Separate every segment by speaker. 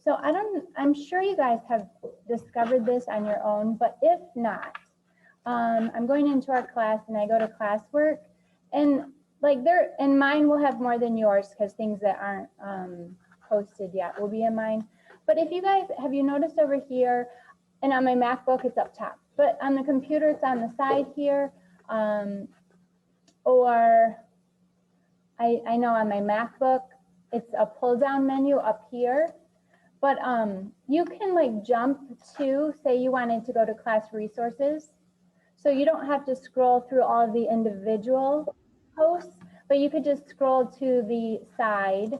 Speaker 1: So I'm sure you guys have discovered this on your own, but if not, I'm going into our class and I go to classwork, and like and mine will have more than yours because things that aren't posted yet will be in mine. But if you guys, have you noticed over here, and on my MacBook it's up top, but on the computer it's on the side here, or I know on my MacBook it's a pull down menu up here. But you can like jump to, say you wanted to go to class resources. So you don't have to scroll through all of the individual posts, but you could just scroll to the side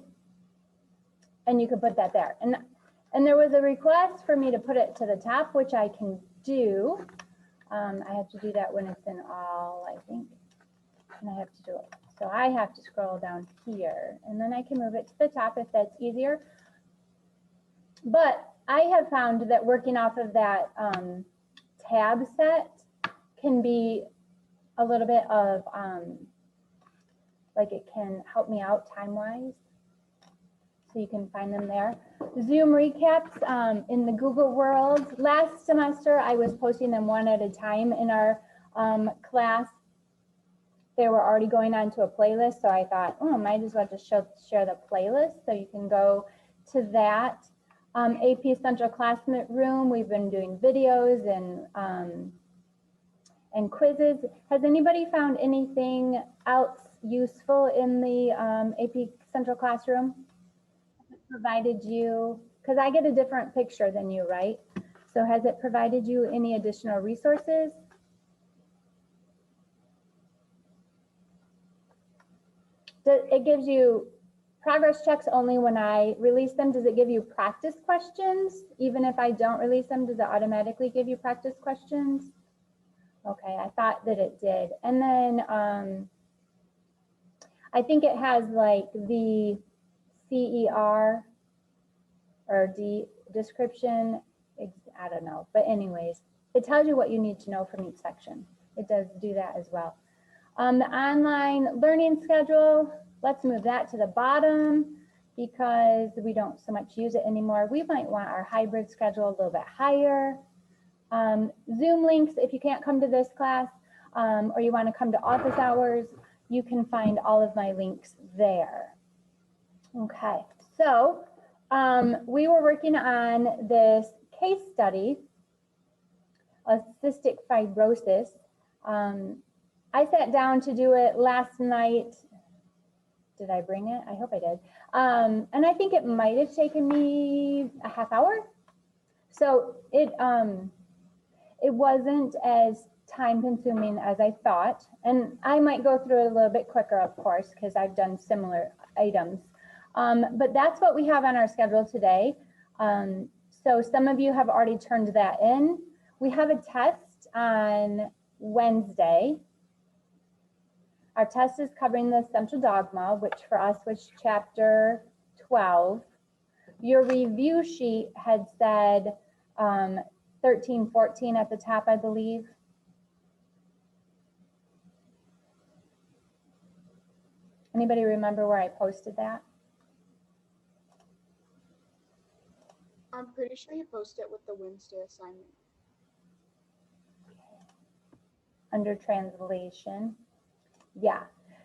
Speaker 1: and you could put that there. And there was a request for me to put it to the top, which I can do. I have to do that when it's in all, I think, and I have to do it. So I have to scroll down here and then I can move it to the top if that's easier. But I have found that working off of that tab set can be a little bit of, like it can help me out time-wise. So you can find them there. Zoom recaps in the Google world. Last semester, I was posting them one at a time in our class. They were already going on to a playlist, so I thought, oh, I might as well just share the playlist. So you can go to that. AP Central Classroom, we've been doing videos and quizzes. Has anybody found anything else useful in the AP Central Classroom? Has it provided you, because I get a different picture than you, right? So has it provided you any additional resources? It gives you progress checks only when I release them. Does it give you practice questions? Even if I don't release them, does it automatically give you practice questions? Okay, I thought that it did. And then I think it has like the CER or D description. I don't know, but anyways, it tells you what you need to know from each section. It does do that as well. The online learning schedule, let's move that to the bottom because we don't so much use it anymore. We might want our hybrid schedule a little bit higher. Zoom links, if you can't come to this class or you want to come to office hours, you can find all of my links there. Okay, so we were working on this case study of cystic fibrosis. I sat down to do it last night. Did I bring it? I hope I did. And I think it might have taken me a half hour. So it wasn't as time consuming as I thought. And I might go through it a little bit quicker, of course, because I've done similar items. But that's what we have on our schedule today. So some of you have already turned that in. We have a test on Wednesday. Our test is covering the central dogma, which for us was chapter 12. Your review sheet had said 13, 14 at the top, I believe. Anybody remember where I posted that?
Speaker 2: I'm pretty sure you posted it with the Wednesday assignment.
Speaker 1: Under translation. Yeah.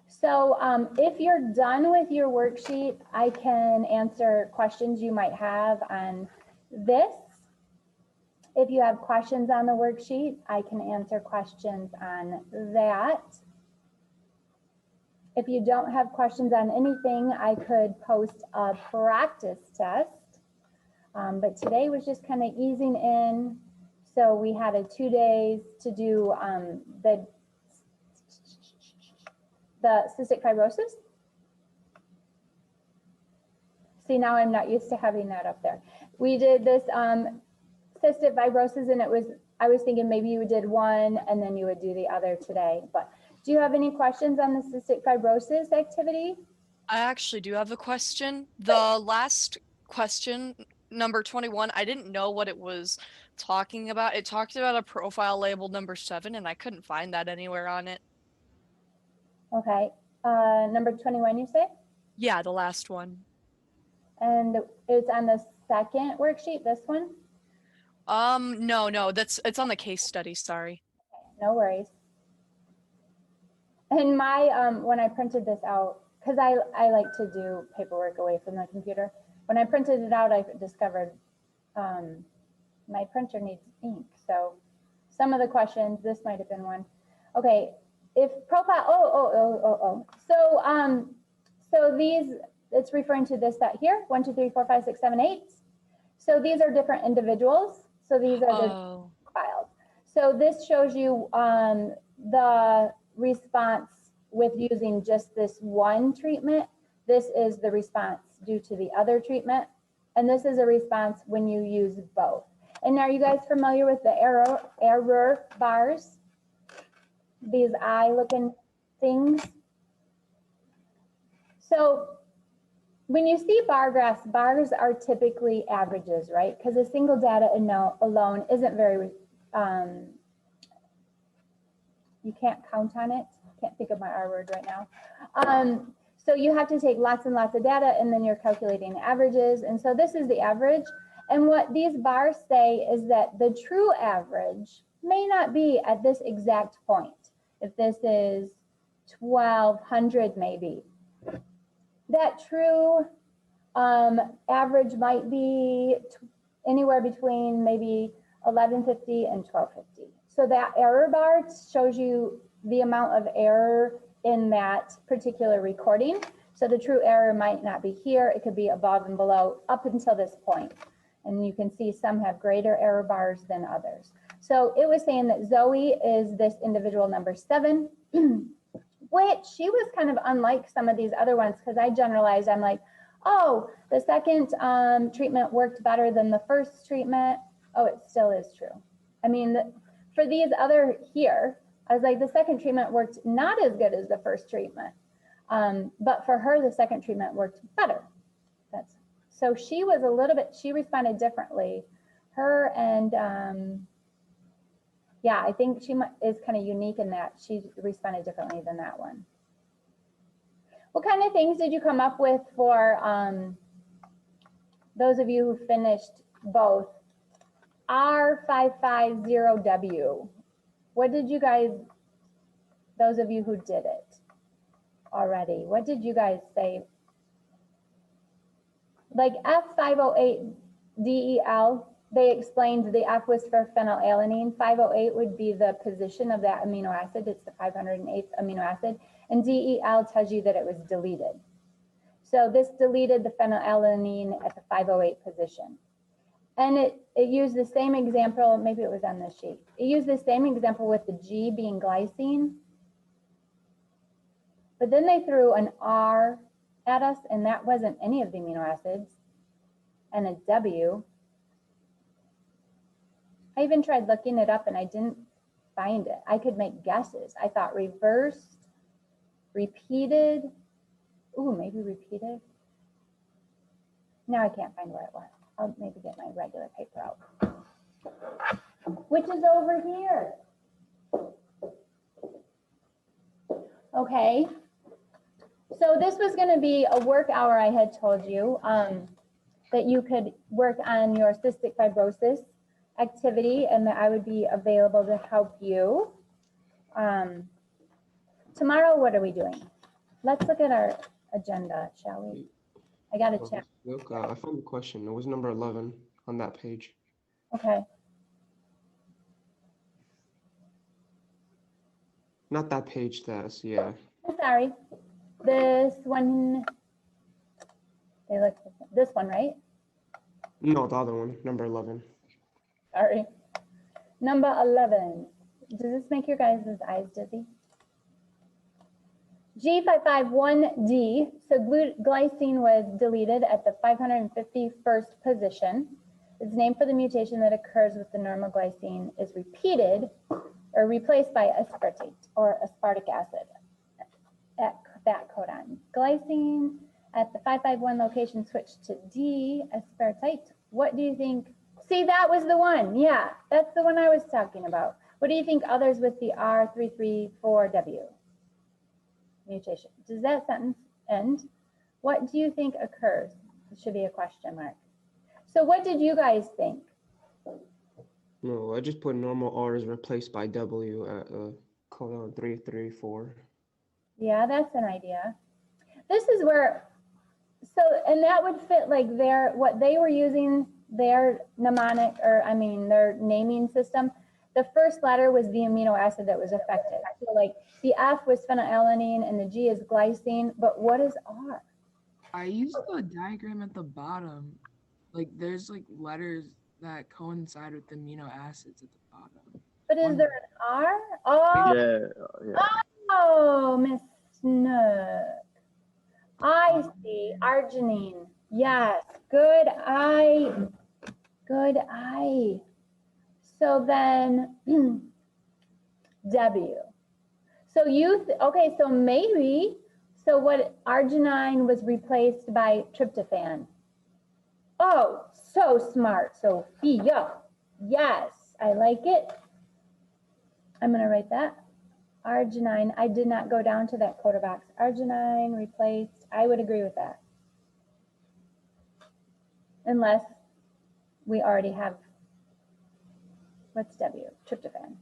Speaker 1: So if you're done with your worksheet, I can answer questions you might have on this. If you have questions on the worksheet, I can answer questions on that. If you don't have questions on anything, I could post a practice test. But today was just kind of easing in. So we had 2 days to do the cystic fibrosis. See, now I'm not used to having that up there. We did this cystic fibrosis, and I was thinking maybe you did one and then you would do the other today. But do you have any questions on the cystic fibrosis activity?
Speaker 3: I actually do have a question. The last question, number 21, I didn't know what it was talking about. It talked about a profile labeled number 7, and I couldn't find that anywhere on it.
Speaker 1: Okay, number 21 you say?
Speaker 3: Yeah, the last one.
Speaker 1: And it's on the second worksheet, this one?
Speaker 3: No, it's on the case study, sorry.
Speaker 1: No worries. And my, when I printed this out, because I like to do paperwork away from the computer. When I printed it out, I discovered my printer needs ink. So some of the questions, this might have been one. Okay, if profile, so these, it's referring to this, that here, 1, 2, 3, 4, 5, 6, 7, 8. So these are different individuals. So these are the files. So this shows you the response with using just this one treatment. This is the response due to the other treatment. And this is a response when you use both. And are you guys familiar with the error bars? These eye-looking things. So when you see bar graphs, bars are typically averages, right? Because a single data alone isn't very, you can't count on it. Can't think of my R word right now. So you have to take lots and lots of data, and then you're calculating averages. And so this is the average. And what these bars say is that the true average may not be at this exact point. If this is 1200 maybe, that true average might be anywhere between maybe 1150 and 1250. So that error bar shows you the amount of error in that particular recording. So the true error might not be here. It could be above and below up until this point. And you can see some have greater error bars than others. So it was saying that Zoe is this individual number 7, which she was kind of unlike some of these other ones, because I generalized. I'm like, oh, the second treatment worked better than the first treatment. Oh, it still is true. I mean, for these other here, I was like, the second treatment worked not as good as the first treatment. But for her, the second treatment worked better. So she was a little bit, she responded differently. Her and, yeah, I think she is kind of unique in that she responded differently than that one. What kind of things did you come up with for those of you who finished both R550W? What did you guys, those of you who did it already, what did you guys say? Like F508DEL, they explained the F was for phenylalanine. 508 would be the position of that amino acid. It's the 508th amino acid. And DEL tells you that it was deleted. So this deleted the phenylalanine at the 508 position. And it used the same example, maybe it was on this sheet. It used the same example with the G being glycine. But then they threw an R at us, and that wasn't any of the amino acids, and a W. I even tried looking it up and I didn't find it. I could make guesses. I thought reversed, repeated. Ooh, maybe repeated. Now I can't find where it was. I'll maybe get my regular paper out, which is over here. Okay. So this was going to be a work hour I had told you that you could work on your cystic fibrosis activity, and that I would be available to help you. Tomorrow, what are we doing? Let's look at our agenda, shall we? I got to check.
Speaker 4: Look, I found the question. It was number 11 on that page.
Speaker 1: Okay.
Speaker 4: Not that page, that's, yeah.
Speaker 1: I'm sorry. This one, they look, this one, right?
Speaker 4: No, the other one, number 11.
Speaker 1: Sorry. Number 11. Does this make your guys' eyes dizzy? G551D, so glycine was deleted at the 551st position. It's named for the mutation that occurs with the normal glycine is repeated or replaced by aspartate or aspartic acid at that codon. Glycine at the 551 location switched to D, aspartate. What do you think? See, that was the one. Yeah, that's the one I was talking about. What do you think others with the R334W mutation? Does that sentence end? What do you think occurs? It should be a question mark. So what did you guys think?
Speaker 4: No, I just put normal R is replaced by W at colon 334.
Speaker 1: Yeah, that's an idea. This is where, so, and that would fit like what they were using, their mnemonic, or I mean, their naming system. The first letter was the amino acid that was affected. So like the F was phenylalanine and the G is glycine, but what is R?
Speaker 5: I used the diagram at the bottom. Like there's like letters that coincide with amino acids at the bottom.
Speaker 1: But is there an R? Oh,
Speaker 6: Yeah.
Speaker 1: oh, Miss Snook. I see, arginine. Yes, good eye. Good eye. So then W. So okay, so maybe, so what arginine was replaced by tryptophan. Oh, so smart, Sophia. Yes, I like it. I'm gonna write that. Arginine, I did not go down to that coda box. Arginine replaced, I would agree with that. Unless we already have, what's W? Tryptophan.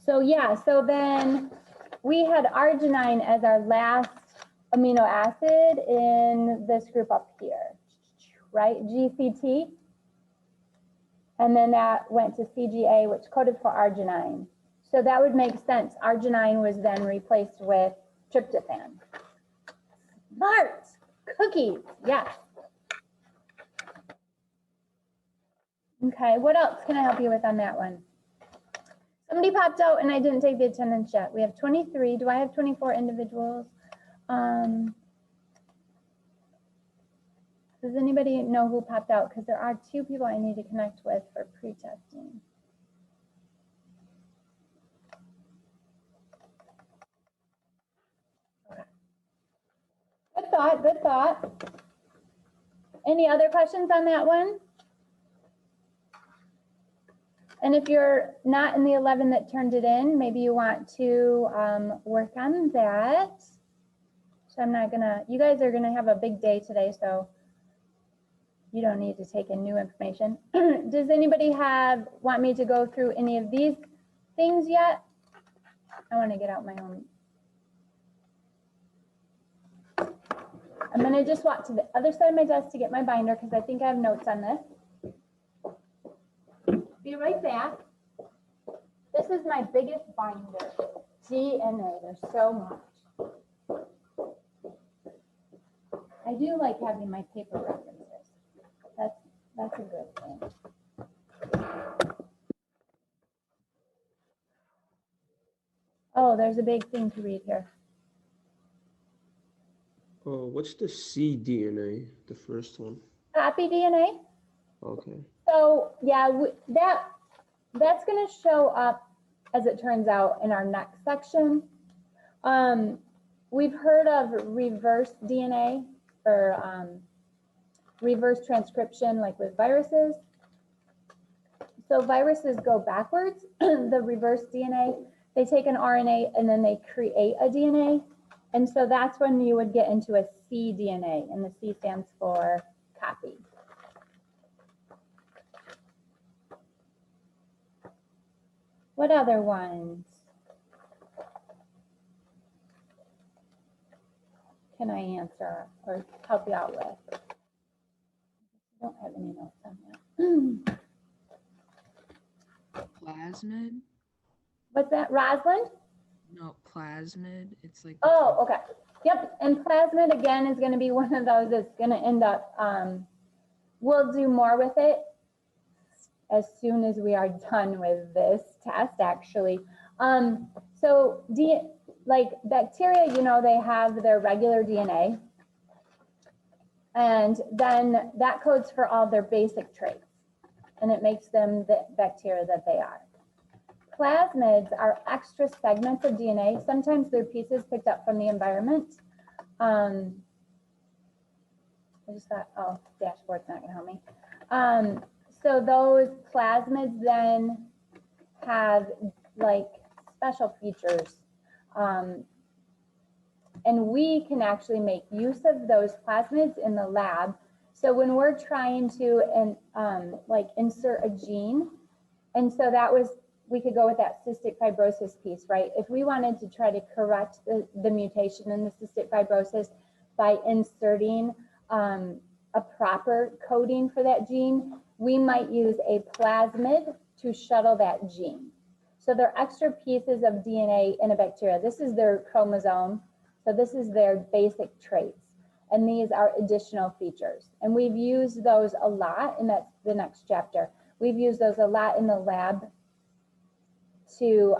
Speaker 1: So yeah, so then we had arginine as our last amino acid in this group up here, right? GCT. And then that went to CGA, which coded for arginine. So that would make sense. Arginine was then replaced with tryptophan. Smart cookies, yes. Okay, what else can I help you with on that one? Somebody popped out and I didn't take the attendance yet. We have 23. Do I have 24 individuals? Does anybody know who popped out? Because there are 2 people I need to connect with for pre-testing. Okay. Good thought, good thought. Any other questions on that one? And if you're not in the 11 that turned it in, maybe you want to work on that. So I'm not gonna, you guys are gonna have a big day today, so you don't need to take in new information. Does anybody want me to go through any of these things yet? I want to get out my own. I'm going to just walk to the other side of my desk to get my binder because I think I have notes on this. Be right back. This is my biggest binder. DNA, there's so much. I do like having my paper references. That's a good thing. Oh, there's a big thing to read here.
Speaker 4: Oh, what's the cDNA, the first one?
Speaker 1: Copy DNA.
Speaker 4: Okay.
Speaker 1: So yeah, that's going to show up, as it turns out, in our next section. We've heard of reverse DNA or reverse transcription, like with viruses. So viruses go backwards, the reverse DNA. They take an RNA and then they create a DNA. And so that's when you would get into a cDNA, and the C stands for copy. What other ones can I answer or help you out with? I don't have any notes on that.
Speaker 5: Plasmid?
Speaker 1: What's that, Rosalind?
Speaker 5: No, plasmid. It's like.
Speaker 1: Oh, okay. Yep, and plasmid again is going to be one of those that's going to end up, we'll do more with it as soon as we are done with this test, actually. So like bacteria, you know, they have their regular DNA, and then that codes for all their basic traits, and it makes them the bacteria that they are. Plasmids are extra segments of DNA. Sometimes they're pieces picked up from the environment. I just thought, oh, dashboard's not gonna help me. So those plasmids then have like special features. And we can actually make use of those plasmids in the lab. So when we're trying to like insert a gene, and so that was, we could go with that cystic fibrosis piece, right? If we wanted to try to correct the mutation in the cystic fibrosis by inserting a proper coding for that gene, we might use a plasmid to shuttle that gene. So they're extra pieces of DNA in a bacteria. This is their chromosome. So this is their basic traits. And these are additional features. And we've used those a lot, and that's the next chapter. We've used those a lot in the lab to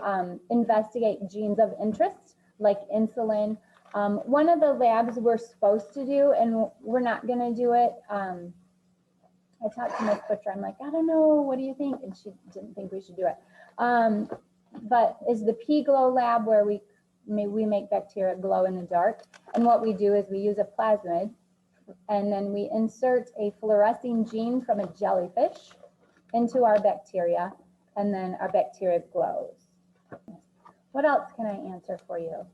Speaker 1: investigate genes of interest, like insulin. One of the labs we're supposed to do, and we're not gonna do it. I talked to Ms. Butcher, I'm like, I don't know, what do you think? And she didn't think we should do it. But is the P-Glow lab, where we make bacteria glow in the dark. And what we do is we use a plasmid, and then we insert a fluorescing gene from a jellyfish into our bacteria, and then our bacteria glows. What else can I answer for you?